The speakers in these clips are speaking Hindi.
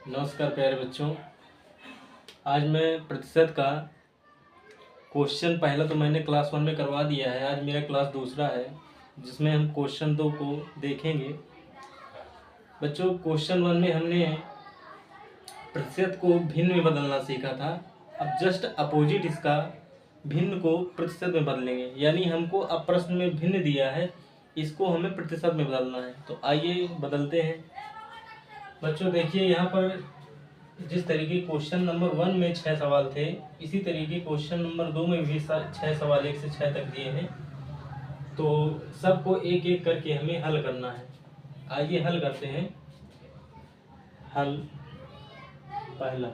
नमस्कार प्यारे बच्चों। आज मैं प्रतिशत का क्वेश्चन पहला तो मैंने क्लास 1 में करवा दिया है। आज मेरा क्लास दूसरा है जिसमें हम क्वेश्चन 2 को देखेंगे। बच्चों, क्वेश्चन 1 में हमने प्रतिशत को भिन्न में बदलना सीखा था। अब जस्ट अपोजिट इसका भिन्न को प्रतिशत में बदलेंगे, यानी हमको अब प्रश्न में भिन्न दिया है, इसको हमें प्रतिशत में बदलना है। तो आइए बदलते हैं। बच्चों देखिए, यहाँ पर जिस तरीके क्वेश्चन नंबर 1 में 6 सवाल थे, इसी तरीके क्वेश्चन नंबर 2 में भी 6 सवाल 1 से 6 तक दिए हैं। तो सबको एक एक करके हमें हल करना है। आइए हल करते हैं। हल पहला,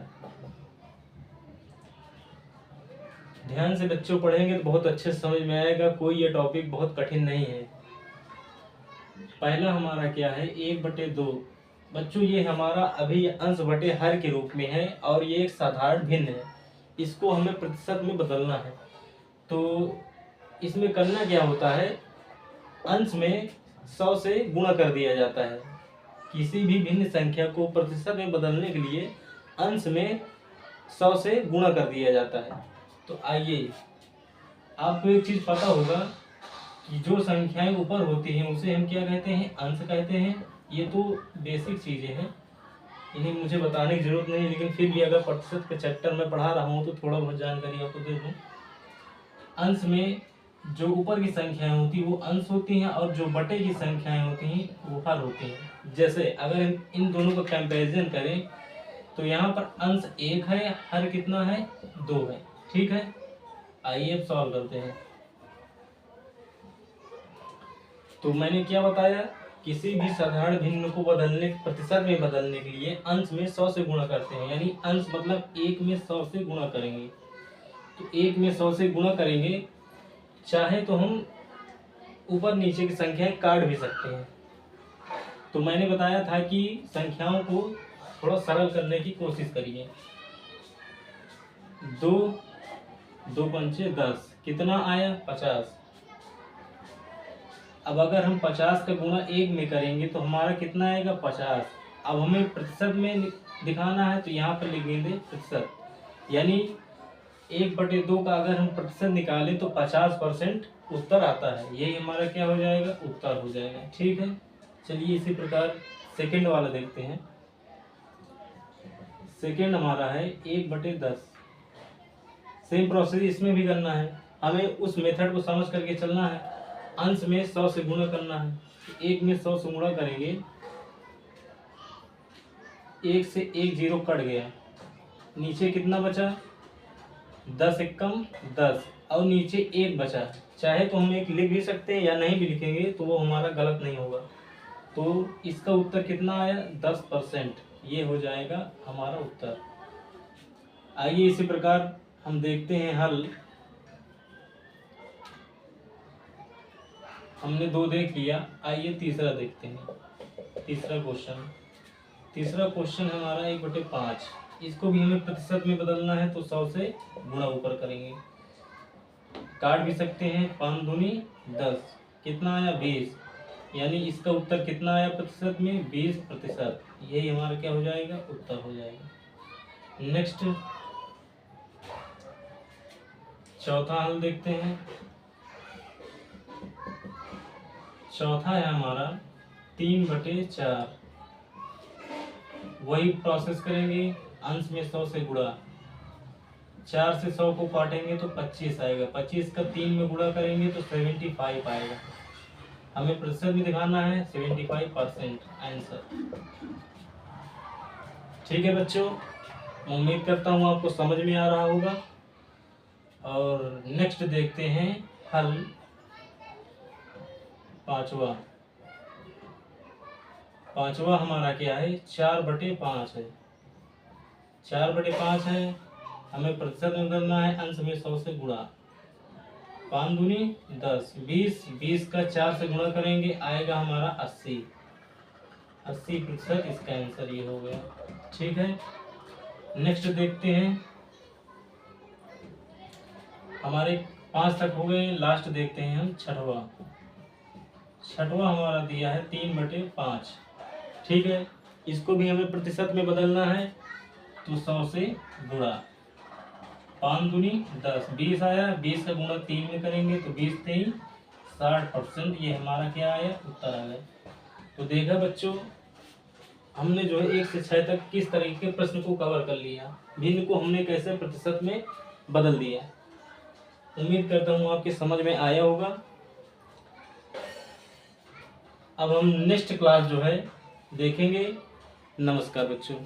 ध्यान से बच्चों पढ़ेंगे तो बहुत अच्छे से समझ में आएगा। कोई ये टॉपिक बहुत कठिन नहीं है। पहला हमारा क्या है, 1/2। बच्चों ये हमारा अभी अंश बटे हर के रूप में है और ये एक साधारण भिन्न है। इसको हमें प्रतिशत में बदलना है। तो इसमें करना क्या होता है, अंश में 100 से गुणा कर दिया जाता है। किसी भी भिन्न संख्या को प्रतिशत में बदलने के लिए अंश में 100 से गुणा कर दिया जाता है। तो आइए, आपको एक चीज पता होगा कि जो संख्याएं ऊपर होती हैं उसे हम क्या कहते हैं, अंश कहते हैं। ये तो बेसिक चीजें हैं, इन्हें मुझे बताने की जरूरत नहीं, लेकिन फिर भी अगर प्रतिशत के चैप्टर में पढ़ा रहा हूँ तो थोड़ा बहुत जानकारी आपको दे दूँ। अंश में जो ऊपर की संख्याएं होती हैं वो अंश होती हैं और जो बटे की संख्याएं होती हैं वो हर होती हैं। जैसे अगर इन दोनों का कंपैरिजन करें तो यहाँ पर अंश 1 है, हर कितना है, 2 है। ठीक है, आइए अब सॉल्व करते हैं। तो मैंने क्या बताया, किसी भी साधारण भिन्न को प्रतिशत में बदलने के लिए अंश में 100 से गुणा करते हैं, यानी अंश मतलब 1 में 100 से गुणा करेंगे। तो 1 में 100 से गुणा करेंगे, चाहे तो हम ऊपर नीचे की संख्याएं काट भी सकते हैं। तो मैंने बताया था कि संख्याओं को थोड़ा सरल करने की कोशिश करिए। 2 पंचे 10, कितना आया, 50। अब अगर हम 50 का गुणा 1 में करेंगे तो हमारा कितना आएगा, 50। अब हमें प्रतिशत में दिखाना है तो यहाँ पर लिख देंगे प्रतिशत, यानी 1/2 का अगर हम प्रतिशत निकालें तो 50% उत्तर आता है। यही हमारा क्या हो जाएगा, उत्तर हो जाएगा। ठीक है, चलिए इसी प्रकार सेकंड वाला देखते हैं। सेकंड हमारा है 1/10। सेम प्रोसेस इसमें भी करना है। हमें उस मेथड को समझ करके चलना है। अंश में 100 से गुणा करना है। 1 में 100 से गुणा करेंगे, 1 से 1 0 कट गया, नीचे कितना बचा, 10 एकम 10 और नीचे 1 बचा। चाहे तो हम 1 लिख भी सकते हैं या नहीं भी लिखेंगे तो वो हमारा गलत नहीं होगा। तो इसका उत्तर कितना आया, 10%। ये हो जाएगा हमारा उत्तर। आइए इसी प्रकार हम देखते हैं हल। हमने 2 देख लिया, आइए तीसरा देखते हैं। तीसरा क्वेश्चन हमारा 1/5। इसको भी हमें प्रतिशत में बदलना है तो 100 से गुणा ऊपर करेंगे, काट भी सकते हैं। 5 दूनी 10, कितना आया, 20। यानी इसका उत्तर कितना आया प्रतिशत में, 20%। यही हमारा क्या हो जाएगा, उत्तर हो जाएगा। नेक्स्ट चौथा हल देखते हैं। चौथा है हमारा 3/4। वही प्रोसेस करेंगे, अंश में 100 से गुणा, 4 से 100 को काटेंगे तो 25 आएगा। 25 का 3 में गुणा करेंगे तो 75 आएगा। हमें प्रतिशत में दिखाना है, 75% आंसर। ठीक है बच्चों, उम्मीद करता हूँ आपको समझ में आ रहा होगा। और नेक्स्ट देखते हैं हल पांचवा हमारा क्या है, 4/5 है। 4/5 है, हमें प्रतिशत में करना है, अंश में 100 से गुणा। 5 दूनी 10, 20 का 4 से गुणा करेंगे, आएगा हमारा 80%। इसका आंसर ये हो गया। ठीक है, नेक्स्ट देखते हैं। हमारे 5 तक हो गए, लास्ट देखते हैं हम छठवा हमारा दिया है 3/5। ठीक है, इसको भी हमें प्रतिशत में बदलना है, तो 100 से गुणा, 5 दूनी 10, 20 आया, 20 का गुणा 3 में करेंगे तो 20 3 60%। ये हमारा क्या आया, उत्तर आ गया। तो देखा बच्चों, हमने जो है 1 से 6 तक किस तरीके के प्रश्न को कवर कर लिया, भिन्न को हमने कैसे प्रतिशत में बदल दिया। उम्मीद करता हूँ आपके समझ में आया होगा। अब हम नेक्स्ट क्लास जो है देखेंगे। नमस्कार बच्चों।